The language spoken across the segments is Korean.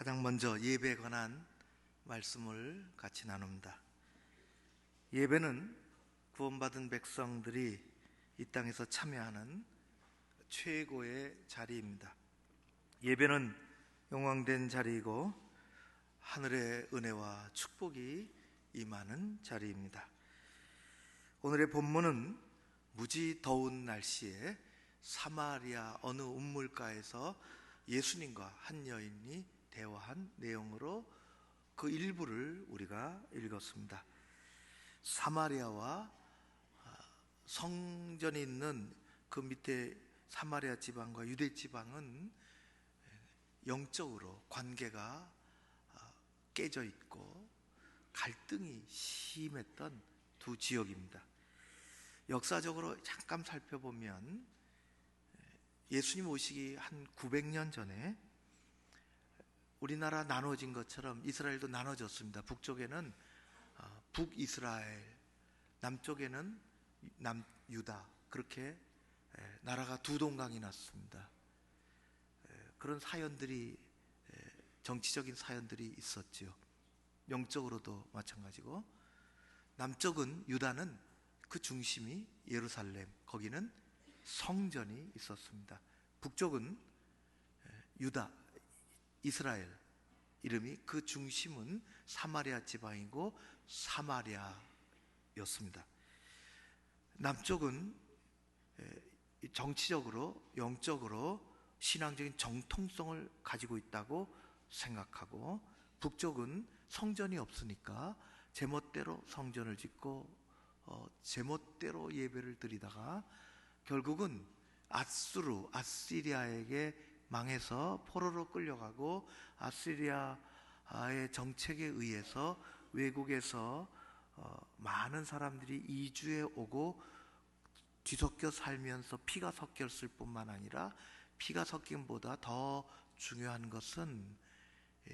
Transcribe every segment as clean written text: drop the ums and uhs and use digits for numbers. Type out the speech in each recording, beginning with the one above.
가장 먼저 예배에 관한 말씀을 같이 나눕니다. 예배는 구원받은 백성들이 이 땅에서 참여하는 최고의 자리입니다. 예배는 영광된 자리이고 하늘의 은혜와 축복이 임하는 자리입니다. 오늘의 본문은 무지 더운 날씨에 사마리아 어느 우물가에서 예수님과 한 여인이 대화한 내용으로 그 일부를 우리가 읽었습니다. 사마리아와 성전이 있는 그 밑에 사마리아 지방과 유대 지방은 영적으로 관계가 깨져 있고 갈등이 심했던 두 지역입니다. 역사적으로 잠깐 살펴보면 예수님 오시기 한 900년 전에 우리나라 나눠진 것처럼 이스라엘도 나눠졌습니다. 북쪽에는 북이스라엘, 남쪽에는 남유다, 그렇게 나라가 두 동강이 났습니다. 그런 사연들이, 정치적인 사연들이 있었죠. 영적으로도 마찬가지고, 남쪽은 유다는 그 중심이 예루살렘, 거기는 성전이 있었습니다. 북쪽은 유다, 이스라엘, 이름이 그 중심은 사마리아 지방이고 사마리아였습니다. 남쪽은 정치적으로, 영적으로 신앙적인 정통성을 가지고 있다고 생각하고, 북쪽은 성전이 없으니까 제멋대로 성전을 짓고 제멋대로 예배를 드리다가 결국은 아시리아에게 망해서 포로로 끌려가고, 아시리아의 정책에 의해서 외국에서 많은 사람들이 이주해 오고 뒤섞여 살면서 피가 섞였을 뿐만 아니라, 피가 섞임보다 더 중요한 것은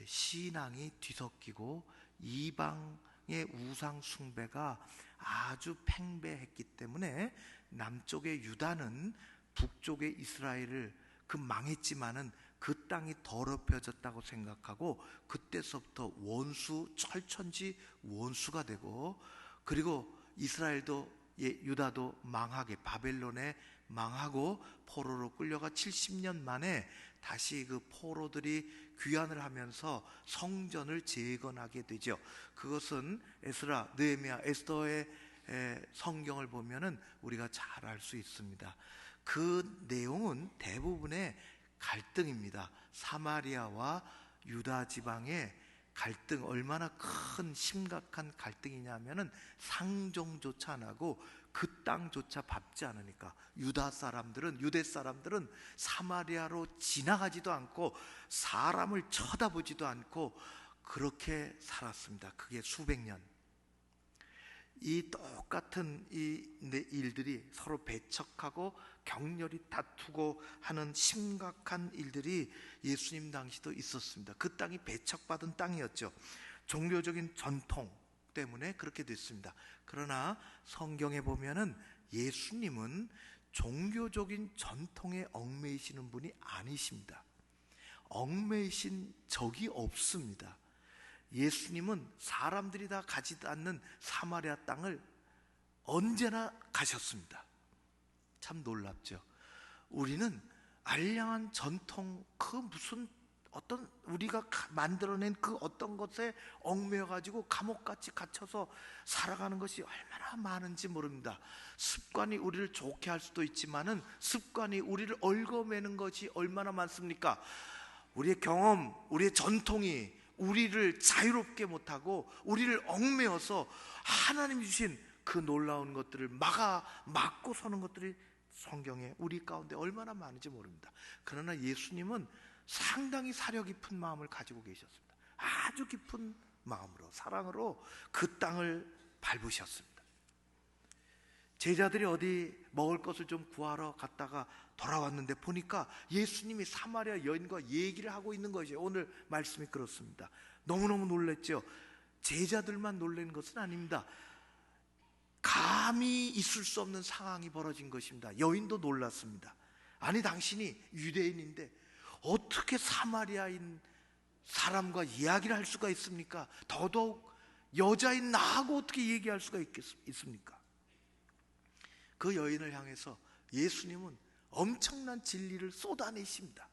신앙이 뒤섞이고 이방의 우상 숭배가 아주 팽배했기 때문에 남쪽의 유다는 북쪽의 이스라엘을 그 망했지만은 그 땅이 더럽혀졌다고 생각하고, 그때서부터 원수, 철천지 원수가 되고, 그리고 이스라엘도 유다도 망하게, 바벨론에 망하고 포로로 끌려가 70년 만에 다시 그 포로들이 귀환을 하면서 성전을 재건하게 되죠. 그것은 에스라, 느헤미야, 에스더의 성경을 보면은 우리가 잘 알 수 있습니다. 그 내용은 대부분의 갈등입니다. 사마리아와 유다 지방의 갈등, 얼마나 큰 심각한 갈등이냐면은 상종조차 안 하고 그 땅조차 밟지 않으니까 유대 사람들은 사마리아로 지나가지도 않고 사람을 쳐다보지도 않고 그렇게 살았습니다. 그게 수백 년. 이 똑같은 이 일들이 서로 배척하고 격렬히 다투고 하는 심각한 일들이 예수님 당시도 있었습니다. 그 땅이 배척받은 땅이었죠. 종교적인 전통 때문에 그렇게 됐습니다. 그러나 성경에 보면은 예수님은 종교적인 전통에 얽매이시는 분이 아니십니다. 얽매이신 적이 없습니다. 예수님은 사람들이 다 가지도 않는 사마리아 땅을 언제나 가셨습니다. 참 놀랍죠. 우리는 알량한 전통, 그 무슨 어떤 우리가 만들어낸 그 어떤 것에 얽매여 가지고 감옥같이 갇혀서 살아가는 것이 얼마나 많은지 모릅니다. 습관이 우리를 좋게 할 수도 있지만은 습관이 우리를 얽어매는 것이 얼마나 많습니까? 우리의 경험, 우리의 전통이 우리를 자유롭게 못하고 우리를 얽매여서 하나님 주신 그 놀라운 것들을 막고 서는 것들이 성경에 우리 가운데 얼마나 많은지 모릅니다. 그러나 예수님은 상당히 사려 깊은 마음을 가지고 계셨습니다. 아주 깊은 마음으로, 사랑으로 그 땅을 밟으셨습니다. 제자들이 어디 먹을 것을 좀 구하러 갔다가 돌아왔는데 보니까 예수님이 사마리아 여인과 얘기를 하고 있는 것이에요. 오늘 말씀이 그렇습니다. 너무너무 놀랬죠. 제자들만 놀란 것은 아닙니다. 감히 있을 수 없는 상황이 벌어진 것입니다. 여인도 놀랐습니다. 아니, 당신이 유대인인데 어떻게 사마리아인 사람과 이야기를 할 수가 있습니까? 더더욱 여자인 나하고 어떻게 얘기할 수가 있습니까? 그 여인을 향해서 예수님은 엄청난 진리를 쏟아내십니다.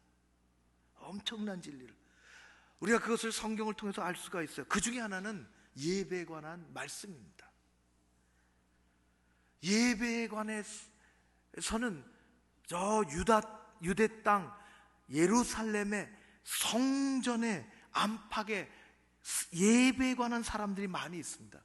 엄청난 진리를. 우리가 그것을 성경을 통해서 알 수가 있어요. 그 중에 하나는 예배에 관한 말씀입니다. 예배에 관해서는 저 유대 땅 예루살렘의 성전의 안팎에 예배에 관한 사람들이 많이 있습니다.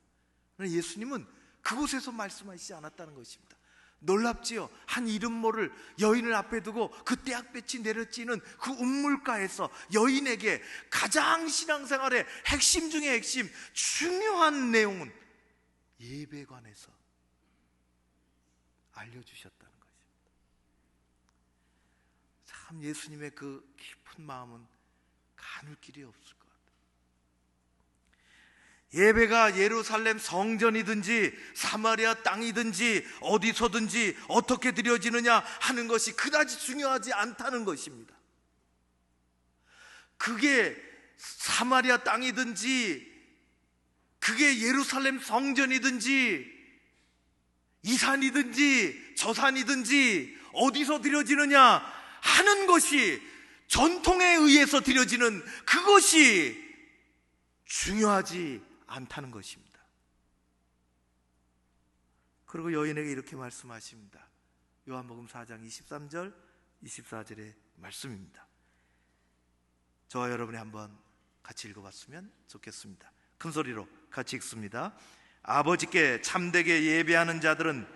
예수님은 그곳에서 말씀하시지 않았다는 것입니다. 놀랍지요? 한 이름 모를 여인을 앞에 두고 그 떼약볕이 내려지는 그 운물가에서 여인에게 가장 신앙생활의 핵심 중의 핵심, 중요한 내용은 예배에 관해서 알려주셨다는 것입니다. 참 예수님의 그 깊은 마음은 가눌 길이 없을 것 같아요. 예배가 예루살렘 성전이든지 사마리아 땅이든지 어디서든지 어떻게 드려지느냐 하는 것이 그다지 중요하지 않다는 것입니다. 그게 사마리아 땅이든지 그게 예루살렘 성전이든지 이 산이든지 저 산이든지 어디서 드려지느냐 하는 것이, 전통에 의해서 드려지는 그것이 중요하지 않다는 것입니다. 그리고 여인에게 이렇게 말씀하십니다. 요한복음 4장 23절 24절의 말씀입니다. 저와 여러분이 한번 같이 읽어봤으면 좋겠습니다. 큰 소리로 같이 읽습니다. 아버지께 참되게 예배하는 자들은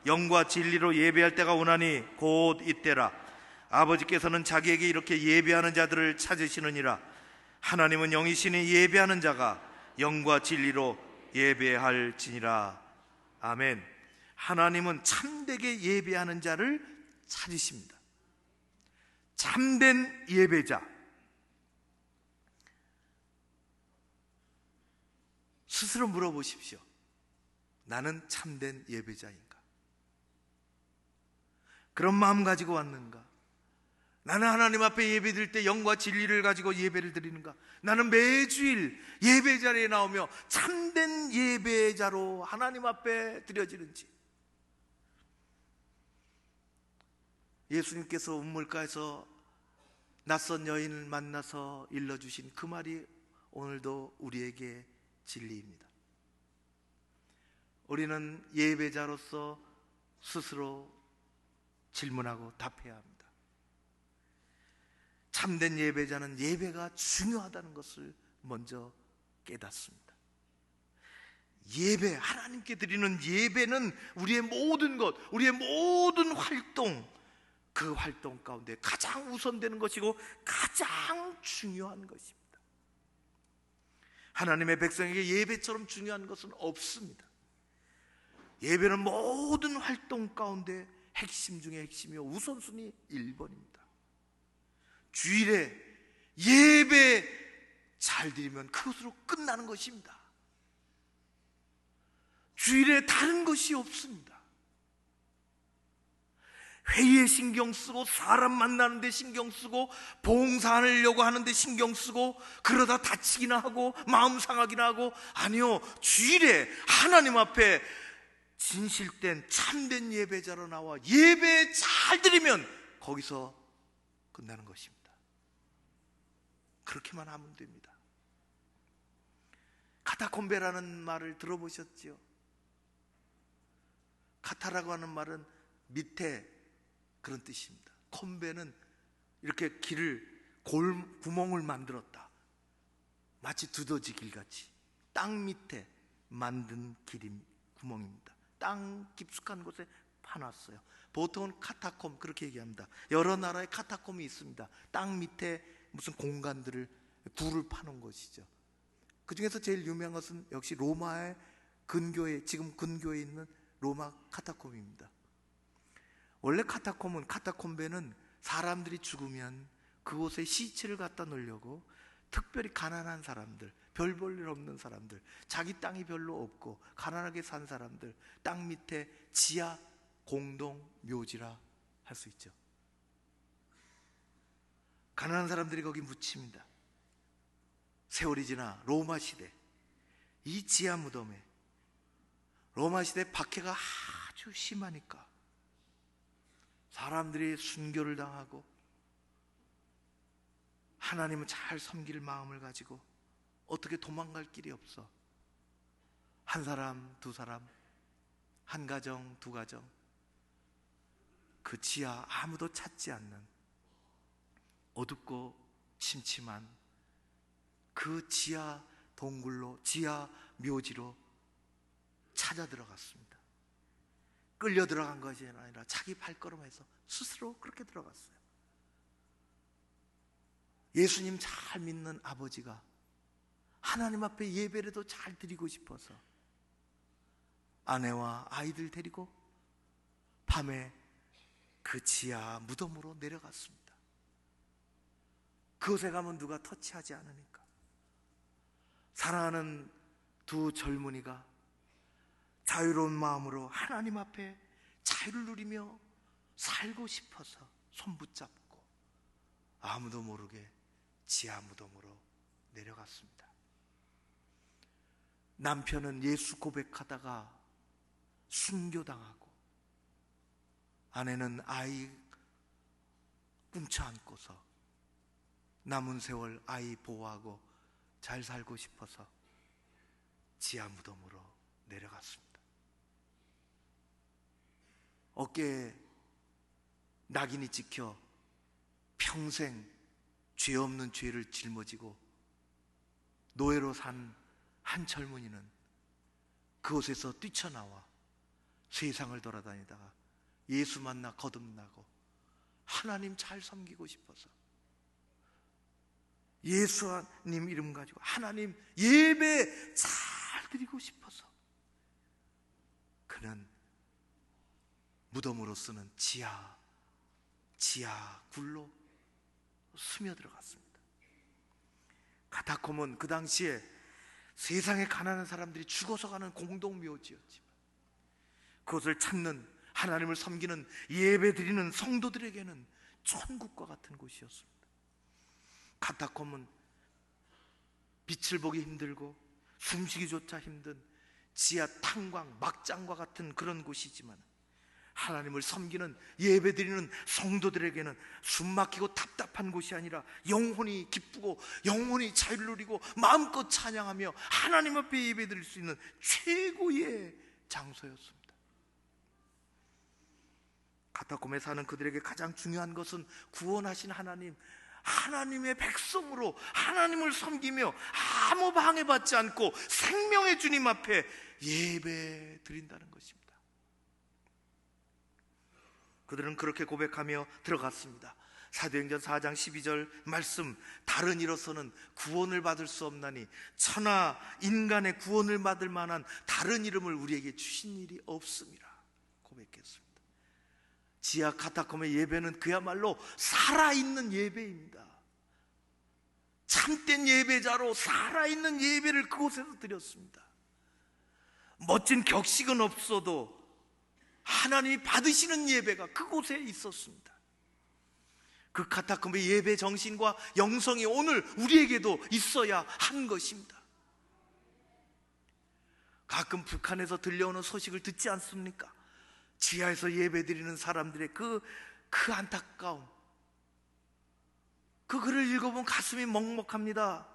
영과 진리로 예배할 때가 오나니 곧 이때라. 아버지께서는 자기에게 이렇게 예배하는 자들을 찾으시느니라. 하나님은 영이시니 예배하는 자가 영과 진리로 예배할지니라. 아멘. 하나님은 참되게 예배하는 자를 찾으십니다. 참된 예배자, 스스로 물어보십시오. 나는 참된 예배자인가? 그런 마음 가지고 왔는가? 나는 하나님 앞에 예배 드릴 때 영과 진리를 가지고 예배를 드리는가? 나는 매주일 예배 자리에 나오며 참된 예배자로 하나님 앞에 드려지는지. 예수님께서 운물가에서 낯선 여인을 만나서 일러주신 그 말이 오늘도 우리에게 진리입니다. 우리는 예배자로서 스스로 질문하고 답해야 합니다. 참된 예배자는 예배가 중요하다는 것을 먼저 깨닫습니다. 예배, 하나님께 드리는 예배는 우리의 모든 것, 우리의 모든 활동, 그 활동 가운데 가장 우선되는 것이고 가장 중요한 것입니다. 하나님의 백성에게 예배처럼 중요한 것은 없습니다. 예배는 모든 활동 가운데 핵심 중에 핵심이요, 우선순위 1번입니다. 주일에 예배 잘 드리면 그것으로 끝나는 것입니다. 주일에 다른 것이 없습니다. 회의에 신경 쓰고 사람 만나는데 신경 쓰고 봉사하려고 하는데 신경 쓰고 그러다 다치기나 하고 마음 상하기나 하고, 아니요, 주일에 하나님 앞에 진실된 참된 예배자로 나와 예배 잘 드리면 거기서 끝나는 것입니다. 그렇게만 하면 됩니다. 카타콤베라는 말을 들어보셨죠? 카타라고 하는 말은 밑에 그런 뜻입니다. 콤베는 이렇게 구멍을 만들었다. 마치 두더지 길같이 땅 밑에 만든 구멍입니다. 땅 깊숙한 곳에 파놨어요. 보통은 카타콤 그렇게 얘기합니다. 여러 나라의 카타콤이 있습니다. 땅 밑에 무슨 공간들을 굴을 파놓은 것이죠. 그 중에서 제일 유명한 것은 역시 로마의 근교에, 지금 근교에 있는 로마 카타콤입니다. 원래 카타콤베는 사람들이 죽으면 그곳에 시체를 갖다 놓으려고 특별히 가난한 사람들, 별 볼 일 없는 사람들, 자기 땅이 별로 없고 가난하게 산 사람들 땅 밑에 지하 공동 묘지라 할 수 있죠. 가난한 사람들이 거기 묻힙니다. 세월이 지나 로마 시대, 이 지하 무덤에 로마 시대 박해가 아주 심하니까 사람들이 순교를 당하고 하나님은 잘 섬길 마음을 가지고 어떻게 도망갈 길이 없어 한 사람, 두 사람, 한 가정, 두 가정, 그 지하 아무도 찾지 않는 어둡고 침침한 그 지하 동굴로, 지하 묘지로 찾아 들어갔습니다. 끌려 들어간 것이 아니라 자기 발걸음에서 스스로 그렇게 들어갔어요. 예수님 잘 믿는 아버지가 하나님 앞에 예배라도 잘 드리고 싶어서 아내와 아이들 데리고 밤에 그 지하 무덤으로 내려갔습니다. 그곳에 가면 누가 터치하지 않으니까. 사랑하는 두 젊은이가 자유로운 마음으로 하나님 앞에 자유를 누리며 살고 싶어서 손 붙잡고 아무도 모르게 지하 무덤으로 내려갔습니다. 남편은 예수 고백하다가 순교당하고 아내는 아이 뭉쳐안고서 남은 세월 아이 보호하고 잘 살고 싶어서 지하 무덤으로 내려갔습니다. 어깨에 낙인이 찍혀 평생 죄 없는 죄를 짊어지고 노예로 산 한 젊은이는 그곳에서 뛰쳐나와 세상을 돌아다니다가 예수 만나 거듭나고 하나님 잘 섬기고 싶어서 예수님 이름 가지고 하나님 예배 잘 드리고 싶어서 그는 무덤으로 쓰는 지하 굴로 스며들어갔습니다. 카타콤은 그 당시에 세상에 가난한 사람들이 죽어서 가는 공동묘지였지만 그것을 찾는, 하나님을 섬기는, 예배드리는 성도들에게는 천국과 같은 곳이었습니다. 카타콤은 빛을 보기 힘들고 숨쉬기조차 힘든 지하 탄광, 막장과 같은 그런 곳이지만 하나님을 섬기는, 예배드리는 성도들에게는 숨막히고 답답한 곳이 아니라 영혼이 기쁘고 영혼이 자유를 누리고 마음껏 찬양하며 하나님 앞에 예배드릴 수 있는 최고의 장소였습니다. 카타콤에 사는 그들에게 가장 중요한 것은 구원하신 하나님, 하나님의 백성으로 하나님을 섬기며 아무 방해받지 않고 생명의 주님 앞에 예배 드린다는 것입니다. 그들은 그렇게 고백하며 들어갔습니다. 사도행전 4장 12절 말씀, 다른 이로서는 구원을 받을 수 없나니 천하 인간의 구원을 받을 만한 다른 이름을 우리에게 주신 일이 없음이라 고백했습니다. 지하 카타콤의 예배는 그야말로 살아있는 예배입니다. 참된 예배자로 살아있는 예배를 그곳에서 드렸습니다. 멋진 격식은 없어도 하나님이 받으시는 예배가 그곳에 있었습니다. 그 카타콤의 예배 정신과 영성이 오늘 우리에게도 있어야 하는 것입니다. 가끔 북한에서 들려오는 소식을 듣지 않습니까? 지하에서 예배드리는 사람들의 그 안타까움, 그 글을 읽어보면 가슴이 먹먹합니다.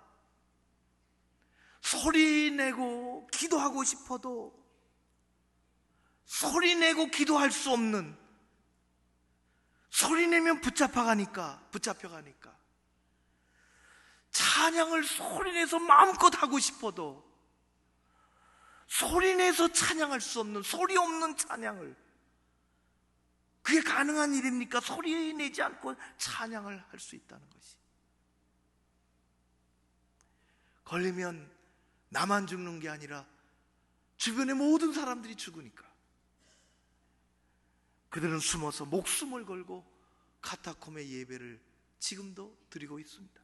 소리 내고 기도하고 싶어도 소리 내고 기도할 수 없는, 소리 내면 붙잡혀가니까 찬양을 소리 내서 마음껏 하고 싶어도 소리 내서 찬양할 수 없는, 소리 없는 찬양을, 그게 가능한 일입니까? 소리 내지 않고 찬양을 할 수 있다는 것이. 걸리면 나만 죽는 게 아니라 주변의 모든 사람들이 죽으니까 그들은 숨어서 목숨을 걸고 카타콤의 예배를 지금도 드리고 있습니다.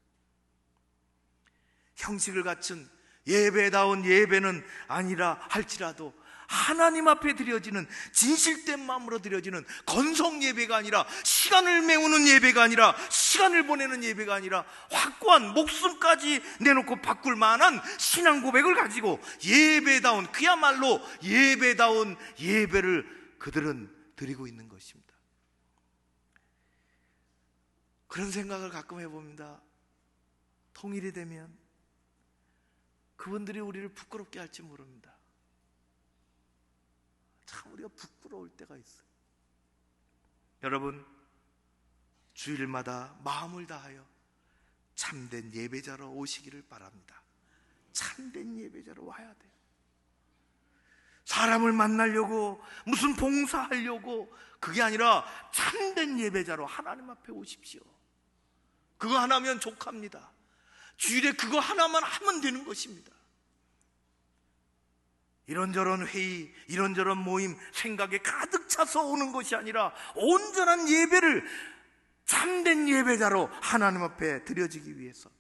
형식을 갖춘 예배다운 예배는 아니라 할지라도 하나님 앞에 드려지는 진실된 마음으로 드려지는 건성 예배가 아니라, 시간을 메우는 예배가 아니라, 시간을 보내는 예배가 아니라, 확고한 목숨까지 내놓고 바꿀 만한 신앙 고백을 가지고 예배다운, 그야말로 예배다운 예배를 그들은 드리고 있는 것입니다. 그런 생각을 가끔 해봅니다. 통일이 되면 그분들이 우리를 부끄럽게 할지 모릅니다. 참 우리가 부끄러울 때가 있어요. 여러분, 주일마다 마음을 다하여 참된 예배자로 오시기를 바랍니다. 참된 예배자로 와야 돼요. 사람을 만나려고, 무슨 봉사하려고, 그게 아니라 참된 예배자로 하나님 앞에 오십시오. 그거 하나면 족합니다. 주일에 그거 하나만 하면 되는 것입니다. 이런저런 회의, 이런저런 모임, 생각에 가득 차서 오는 것이 아니라 온전한 예배를 참된 예배자로 하나님 앞에 드리기 위해서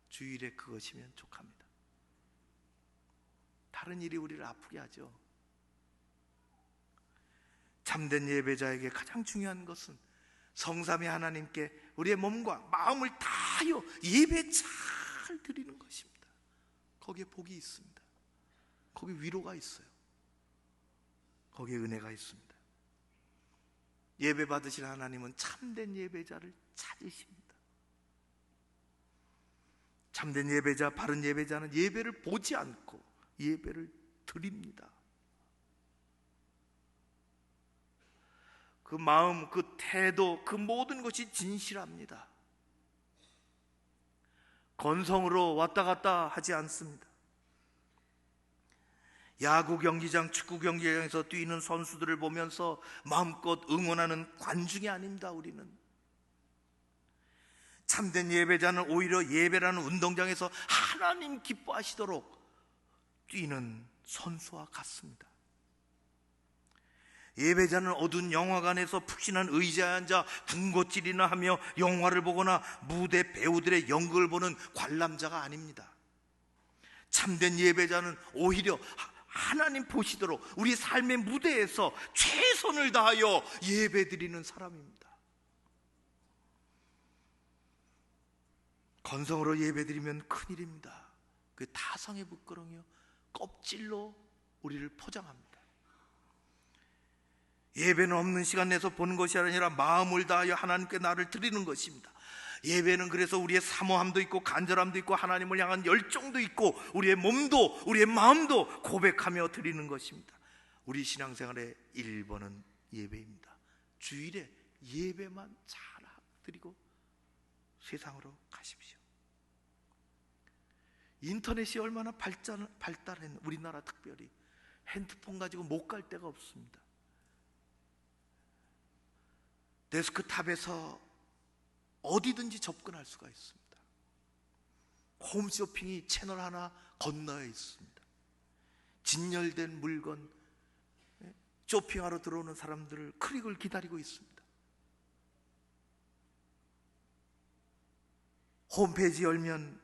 주일에 그것이면 족합니다. 다른 일이 우리를 아프게 하죠. 참된 예배자에게 가장 중요한 것은 성삼위 하나님께 우리의 몸과 마음을 다하여 예배 잘 드리는 것입니다. 거기에 복이 있습니다. 거기에 위로가 있어요. 거기에 은혜가 있습니다. 예배 받으신 하나님은 참된 예배자를 찾으십니다. 참된 예배자, 바른 예배자는 예배를 보지 않고 예배를 드립니다. 그 마음, 그 태도, 그 모든 것이 진실합니다. 건성으로 왔다 갔다 하지 않습니다. 야구 경기장, 축구 경기장에서 뛰는 선수들을 보면서 마음껏 응원하는 관중이 아닙니다. 우리는 참된 예배자는 오히려 예배라는 운동장에서 하나님 기뻐하시도록 뛰는 선수와 같습니다. 예배자는 어두운 영화관에서 푹신한 의자에 앉아 군것질이나 하며 영화를 보거나 무대 배우들의 연극을 보는 관람자가 아닙니다. 참된 예배자는 오히려 하나님 보시도록 우리 삶의 무대에서 최선을 다하여 예배드리는 사람입니다. 건성으로 예배드리면 큰일입니다. 그 타성의 부끄러움이요, 껍질로 우리를 포장합니다. 예배는 없는 시간 내서 보는 것이 아니라 마음을 다하여 하나님께 나를 드리는 것입니다. 예배는 그래서 우리의 사모함도 있고 간절함도 있고 하나님을 향한 열정도 있고 우리의 몸도 우리의 마음도 고백하며 드리는 것입니다. 우리 신앙생활의 1번은 예배입니다. 주일에 예배만 잘 드리고 세상으로 가십시오. 인터넷이 얼마나 발달했나. 우리나라 특별히 핸드폰 가지고 못 갈 데가 없습니다. 데스크탑에서 어디든지 접근할 수가 있습니다. 홈쇼핑이 채널 하나 건너에 있습니다. 진열된 물건, 쇼핑하러 들어오는 사람들을 클릭을 기다리고 있습니다. 홈페이지 열면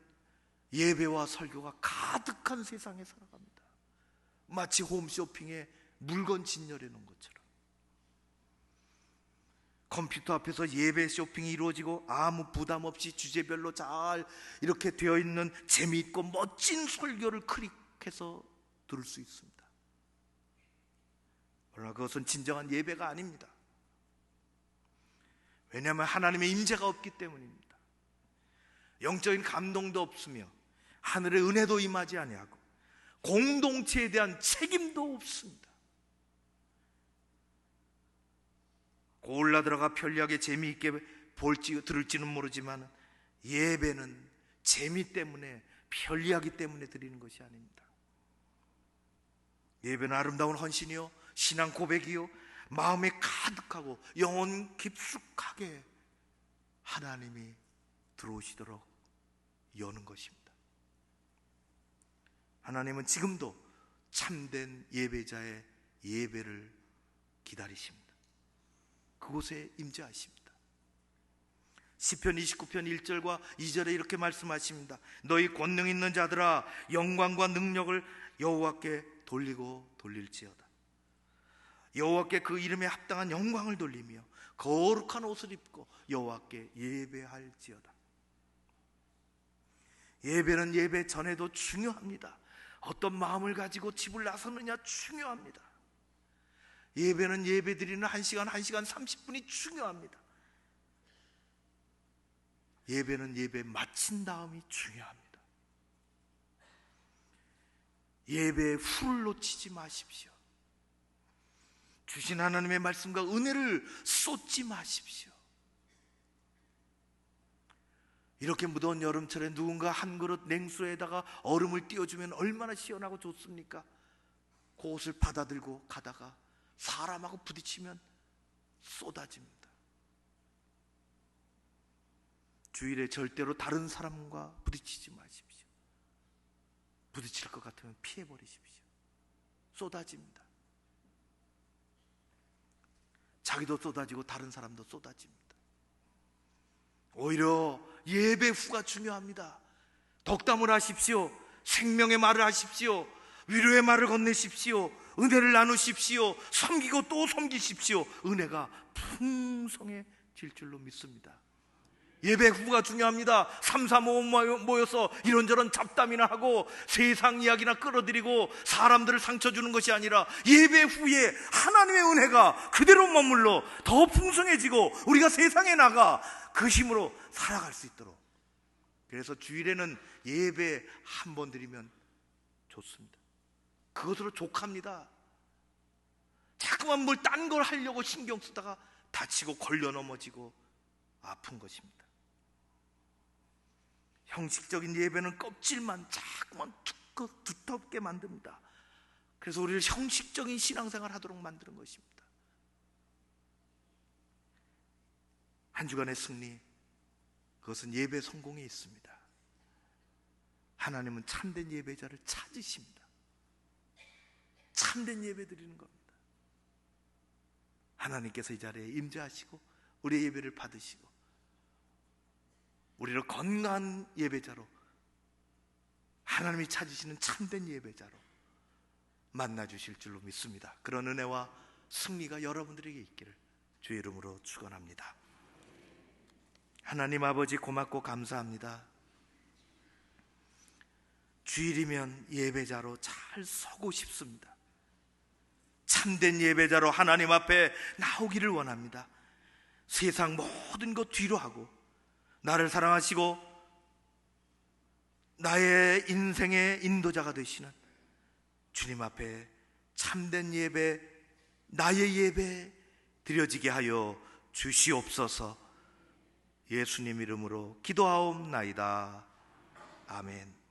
예배와 설교가 가득한 세상에 살아갑니다. 마치 홈쇼핑에 물건 진열해 놓은 것처럼. 컴퓨터 앞에서 예배 쇼핑이 이루어지고 아무 부담 없이 주제별로 잘 이렇게 되어 있는 재미있고 멋진 설교를 클릭해서 들을 수 있습니다. 그러나 그것은 진정한 예배가 아닙니다. 왜냐하면 하나님의 임재가 없기 때문입니다. 영적인 감동도 없으며 하늘의 은혜도 임하지 아니하고 공동체에 대한 책임도 없습니다. 골라 들어가 편리하게 재미있게 볼지 들을지는 모르지만 예배는 재미 때문에, 편리하기 때문에 드리는 것이 아닙니다. 예배는 아름다운 헌신이요, 신앙 고백이요, 마음에 가득하고 영혼 깊숙하게 하나님이 들어오시도록 여는 것입니다. 하나님은 지금도 참된 예배자의 예배를 기다리십니다. 그곳에 임재하십니다. 시편 29편 1절과 2절에 이렇게 말씀하십니다. 너희 권능 있는 자들아, 영광과 능력을 여호와께 돌리고 돌릴지어다. 여호와께 그 이름에 합당한 영광을 돌리며 거룩한 옷을 입고 여호와께 예배할지어다. 예배는 예배 전에도 중요합니다. 어떤 마음을 가지고 집을 나서느냐 중요합니다. 예배는 예배 드리는 1시간 30분이 중요합니다. 예배는 예배 마친 다음이 중요합니다. 예배의 후를 놓치지 마십시오. 주신 하나님의 말씀과 은혜를 쏟지 마십시오. 이렇게 무더운 여름철에 누군가 한 그릇 냉수에다가 얼음을 띄워주면 얼마나 시원하고 좋습니까? 그것을 받아들고 가다가 사람하고 부딪히면 쏟아집니다. 주일에 절대로 다른 사람과 부딪히지 마십시오. 부딪힐 것 같으면 피해버리십시오. 쏟아집니다. 자기도 쏟아지고 다른 사람도 쏟아집니다. 오히려 예배 후가 중요합니다. 덕담을 하십시오. 생명의 말을 하십시오. 위로의 말을 건네십시오. 은혜를 나누십시오. 섬기고 또 섬기십시오. 은혜가 풍성해질 줄로 믿습니다. 예배 후가 중요합니다. 3, 4, 5 모여서 이런저런 잡담이나 하고 세상 이야기나 끌어들이고 사람들을 상처 주는 것이 아니라 예배 후에 하나님의 은혜가 그대로 머물러 더 풍성해지고 우리가 세상에 나가 그 힘으로 살아갈 수 있도록. 그래서 주일에는 예배 한 번 드리면 좋습니다. 그것으로 족합니다. 자꾸만 뭘 딴 걸 하려고 신경 쓰다가 다치고 걸려 넘어지고 아픈 것입니다. 형식적인 예배는 껍질만 자꾸만 두텁게 만듭니다. 그래서 우리를 형식적인 신앙생활 하도록 만드는 것입니다. 한 주간의 승리, 그것은 예배 성공에 있습니다. 하나님은 참된 예배자를 찾으십니다. 참된 예배 드리는 겁니다. 하나님께서 이 자리에 임재하시고 우리의 예배를 받으시고 우리를 건강한 예배자로, 하나님이 찾으시는 참된 예배자로 만나주실 줄로 믿습니다. 그런 은혜와 승리가 여러분들에게 있기를 주의 이름으로 축원합니다. 하나님 아버지, 고맙고 감사합니다. 주일이면 예배자로 잘 서고 싶습니다. 참된 예배자로 하나님 앞에 나오기를 원합니다. 세상 모든 것 뒤로 하고 나를 사랑하시고 나의 인생의 인도자가 되시는 주님 앞에 참된 예배, 나의 예배 드려지게 하여 주시옵소서. 예수님 이름으로 기도하옵나이다. 아멘.